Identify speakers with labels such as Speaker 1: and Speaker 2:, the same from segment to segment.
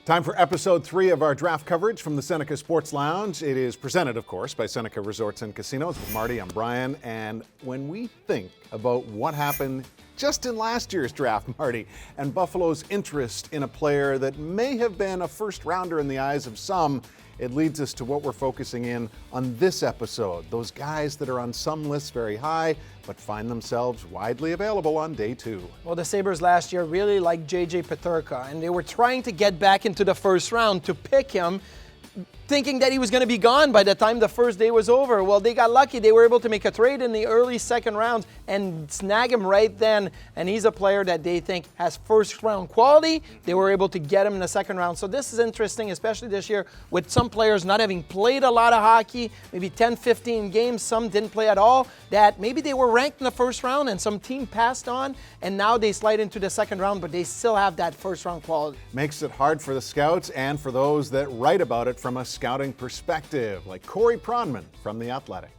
Speaker 1: Time for episode 3 of our draft coverage from the Seneca Sports Lounge. It is presented, of course, by Seneca Resorts and Casinos. With Marty, I'm Brian. And when we think about what happened just in last year's draft, Marty, and Buffalo's interest in a player that may have been a first rounder in the eyes of some, it leads us to what we're focusing in on this episode. Those guys that are on some lists very high, but find themselves widely available on day 2.
Speaker 2: Well, the Sabres last year really liked J.J. Peterka, and they were trying to get back into the first round to pick him, thinking that he was going to be gone by the time the first day was over. Well, they got lucky. They were able to make a trade in the early second rounds and snag him right then. And he's a player that they think has first round quality. They were able to get him in the second round. So this is interesting, especially this year with some players not having played a lot of hockey, maybe 10, 15 games. Some didn't play at all, that maybe they were ranked in the first round and some team passed on. And now they slide into the second round, but they still have that first round quality.
Speaker 1: Makes it hard for the scouts and for those that write about it from a scouting perspective, like Corey Pronman from The Athletic.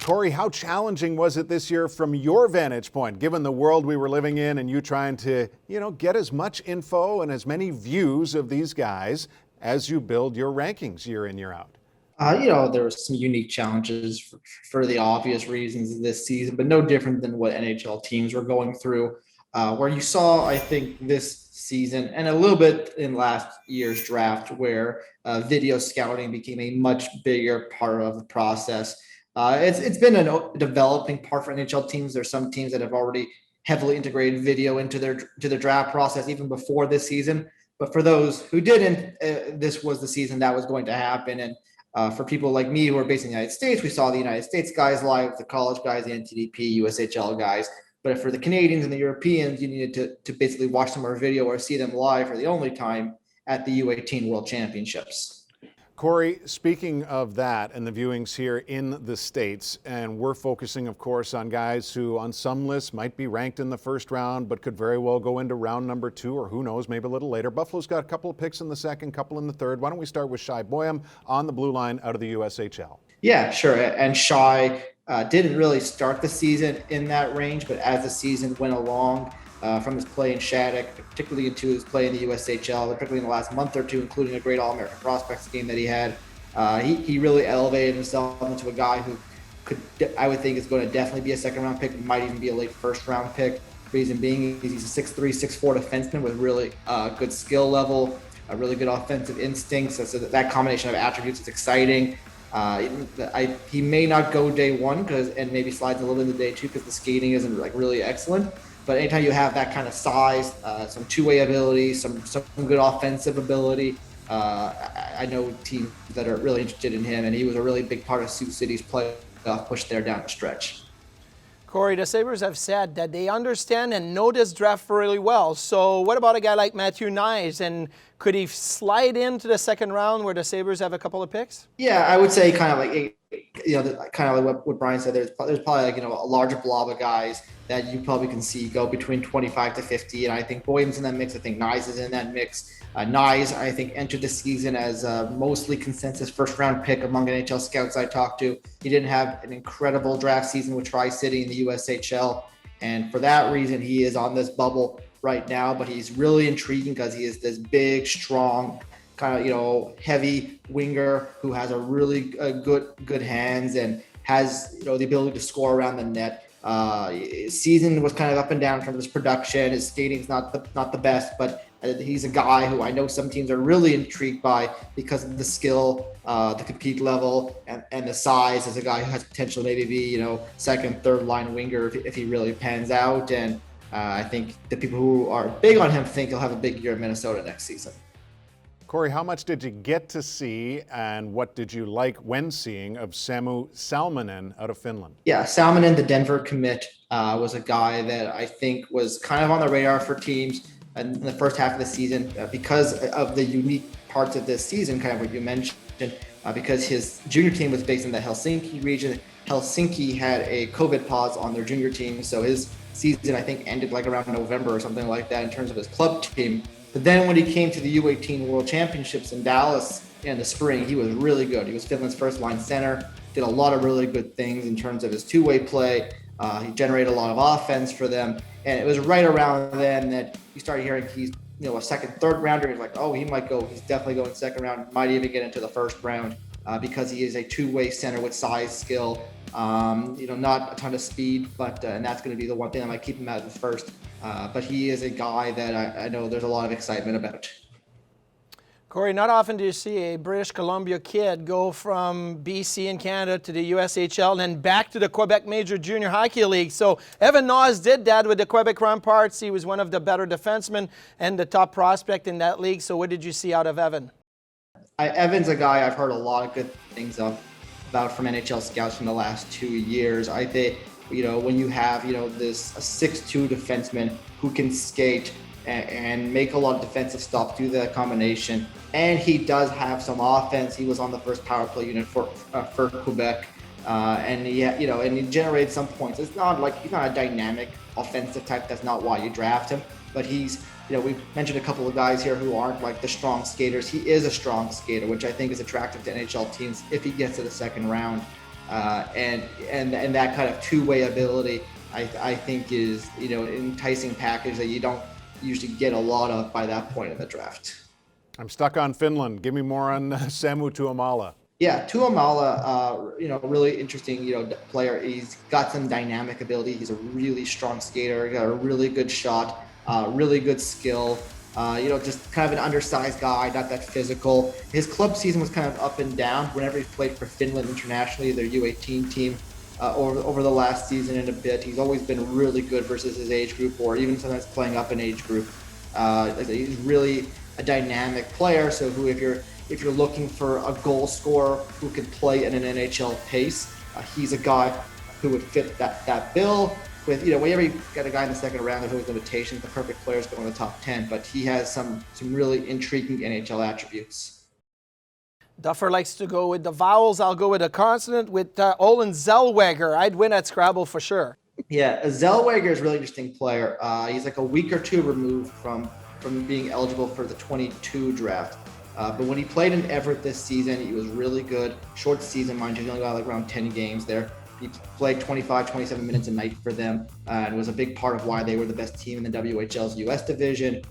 Speaker 1: Corey, how challenging was it this year from your vantage point, given the world we were living in and you trying to, get as much info and as many views of these guys as you build your rankings year in, year out?
Speaker 3: There were some unique challenges for the obvious reasons this season, but no different than what NHL teams were going through, where you saw, I think, this season and a little bit in last year's draft where video scouting became a much bigger part of the process. It's been a developing part for NHL teams. There's some teams that have already heavily integrated video into their draft process even before this season. But for those who didn't, this was the season that was going to happen. And for people like me who are based in the United States, we saw the United States guys live, the college guys, the NTDP, USHL guys. But for the Canadians and the Europeans, you needed to basically watch some more video or see them live for the only time at the U18 World Championships.
Speaker 1: Corey, speaking of that and the viewings here in the States, and we're focusing, of course, on guys who on some lists might be ranked in the first round, but could very well go into round number 2, or who knows, maybe a little later. Buffalo's got a couple of picks in the second, couple in the third. Why don't we start with Shai Boya on the blue line out of the USHL? Yeah,
Speaker 3: sure. And Shai didn't really start the season in that range, but as the season went along, from his play in Shattuck, particularly into his play in the USHL, particularly in the last month or two, including a great All-American Prospects game that he had, he really elevated himself into a guy who I would think is going to definitely be a second-round pick, might even be a late first-round pick. Reason being, he's a 6'3", 6'4" defenseman with really good skill level, a really good offensive instincts. So that combination of attributes is exciting. He may not go day 1 and maybe slides a little bit into day 2 because the skating isn't really excellent. But anytime you have that kind of size, some two-way ability, some good offensive ability, I know teams that are really interested in him, and he was a really big part of Sioux City's playoff push there down the stretch.
Speaker 2: Corey, the Sabres have said that they understand and know this draft really well. So what about a guy like Matthew Nause? And could he slide into the second round where the Sabres have a couple of picks?
Speaker 3: Yeah, I would say kind of like what Brian said. There's probably a larger blob of guys that you probably can see go between 25 to 50. And I think Boyum's in that mix. I think Nause is in that mix. Nause, I think, entered the season as a mostly consensus first-round pick among NHL scouts I talked to. He didn't have an incredible draft season with Tri-City in the USHL. And for that reason, he is on this bubble right now. But he's really intriguing because he is this big, strong, kind of, heavy winger who has a really good hands and has, the ability to score around the net. His season was kind of up and down from his production. His skating's not the best, but he's a guy who I know some teams are really intrigued by because of the skill, the compete level, and the size. As a guy who has potential maybe be, second, third line winger if he really pans out. And I think the people who are big on him think he'll have a big year in Minnesota next season.
Speaker 1: Corey, how much did you get to see and what did you like when seeing of Sami Saloman out of Finland?
Speaker 3: Yeah, Saloman, the Denver commit, was a guy that I think was kind of on the radar for teams in the first half of the season because of the unique parts of this season, kind of what you mentioned, because his junior team was based in the Helsinki region. Helsinki had a COVID pause on their junior team, so his season, I think, ended around November or something like that in terms of his club team. But then when he came to the U18 World Championships in Dallas in the spring, he was really good. He was Finland's first-line center, did a lot of really good things in terms of his two-way play. He generated a lot of offense for them. And it was right around then that you started hearing he's a second, third rounder. He's like, oh, he might go. He's definitely going second round. Might even get into the first round because he is a two-way center with size, skill. Not a ton of speed, but and that's going to be the one thing that might keep him out of the first. But he is a guy that I know there's a lot of excitement about.
Speaker 2: Corey, not often do you see a British Columbia kid go from BC in Canada to the USHL and then back to the Quebec Major Junior Hockey League. So Evan Nause did that with the Quebec Remparts. He was one of the better defensemen and the top prospect in that league. So what did you see out of Evan?
Speaker 3: Evan's a guy I've heard a lot of good things about from NHL scouts from the last 2 years. I think, when you have, this a 6'2" defenseman who can skate and make a lot of defensive stuff, do that combination. And he does have some offense. He was on the first power play unit for Quebec. And he generates some points. It's not like he's not a dynamic offensive type. That's not why you draft him. But he's, we've mentioned a couple of guys here who aren't like the strong skaters. He is a strong skater, which I think is attractive to NHL teams if he gets to the second round. And that kind of two-way ability, I think is, an enticing package that you don't usually get a lot of by that point in the draft.
Speaker 1: I'm stuck on Finland. Give me more on Samu Umala.
Speaker 3: Yeah, Umala, really interesting, player. He's got some dynamic ability. He's a really strong skater. Got a really good shot, really good skill. Just kind of an undersized guy, not that physical. His club season was kind of up and down whenever he played for Finland internationally, their U18 team. Over the last season and a bit, he's always been really good versus his age group, or even sometimes playing up an age group. He's really a dynamic player. So if you're looking for a goal scorer who can play at an NHL pace, he's a guy who would fit that bill. With whenever you got a guy in the second round, there's always limitations. The perfect players go in the top 10, but he has some really intriguing NHL attributes.
Speaker 2: Duffer likes to go with the vowels. I'll go with a consonant with Olin Zellweger. I'd win at Scrabble for sure.
Speaker 3: Yeah, Zellweger is a really interesting player. He's like a week or two removed from being eligible for the 22 draft. But when he played in Everett this season, he was really good. Short season, mind you, he only got like around 10 games there. He played 25, 27 minutes a night for them and was a big part of why they were the best team in the WHL's US division.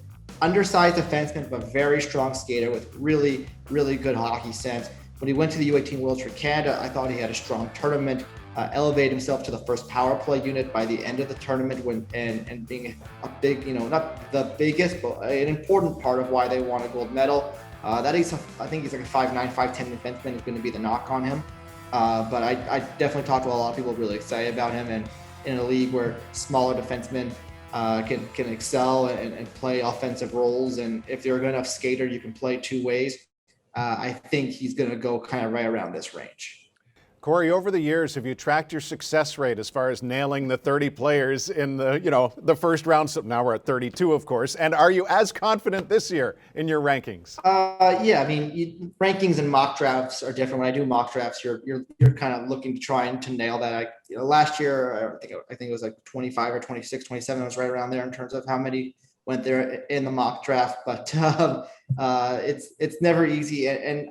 Speaker 3: Undersized defenseman, but very strong skater with really, really good hockey sense. When he went to the U18 Worlds for Canada, I thought he had a strong tournament, elevated himself to the first power play unit by the end of the tournament and being a big, not the biggest, but an important part of why they won a gold medal. I think he's like a 5'9", 5'10" defenseman is going to be the knock on him. But I definitely talked to a lot of people really excited about him, and in a league where smaller defensemen can excel and play offensive roles. And if you're a good enough skater, you can play two ways. I think he's going to go kind of right around this range.
Speaker 1: Corey, over the years, have you tracked your success rate as far as nailing the 30 players in the first round? So now we're at 32, of course. And are you as confident this year in your rankings?
Speaker 3: Yeah, I mean, rankings and mock drafts are different. When I do mock drafts, you're kind of looking to try and to nail that. Last year, I think it was like 25 or 26, 27. I was right around there in terms of how many went there in the mock draft. But it's never easy. And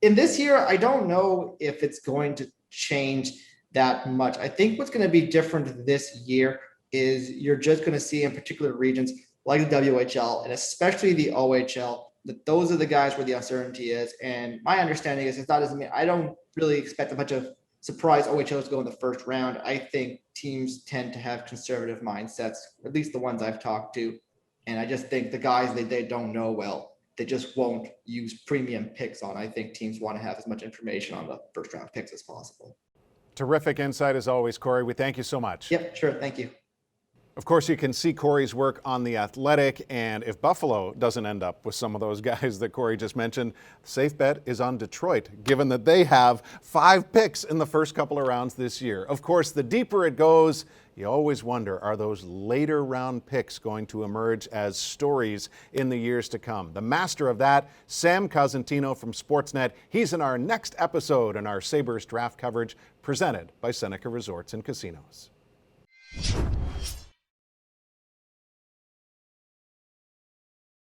Speaker 3: in this year, I don't know if it's going to change that much. I think what's going to be different this year is you're just going to see in particular regions like the WHL and especially the OHL, that those are the guys where the uncertainty is. And my understanding is I don't really expect a bunch of surprise OHLs to go in the first round. I think teams tend to have conservative mindsets, at least the ones I've talked to. And I just think the guys they don't know well, they just won't use premium picks on. I think teams want to have as much information on the first round picks as possible.
Speaker 1: Terrific insight as always, Corey. We thank you so much.
Speaker 3: Yep, sure. Thank you.
Speaker 1: Of course, you can see Corey's work on The Athletic, and if Buffalo doesn't end up with some of those guys that Corey just mentioned, the safe bet is on Detroit, given that they have 5 picks in the first couple of rounds this year. Of course, the deeper it goes, you always wonder, are those later round picks going to emerge as stories in the years to come? The master of that, Sam Cosentino from Sportsnet. He's in our next episode in our Sabres draft coverage presented by Seneca Resorts and Casinos.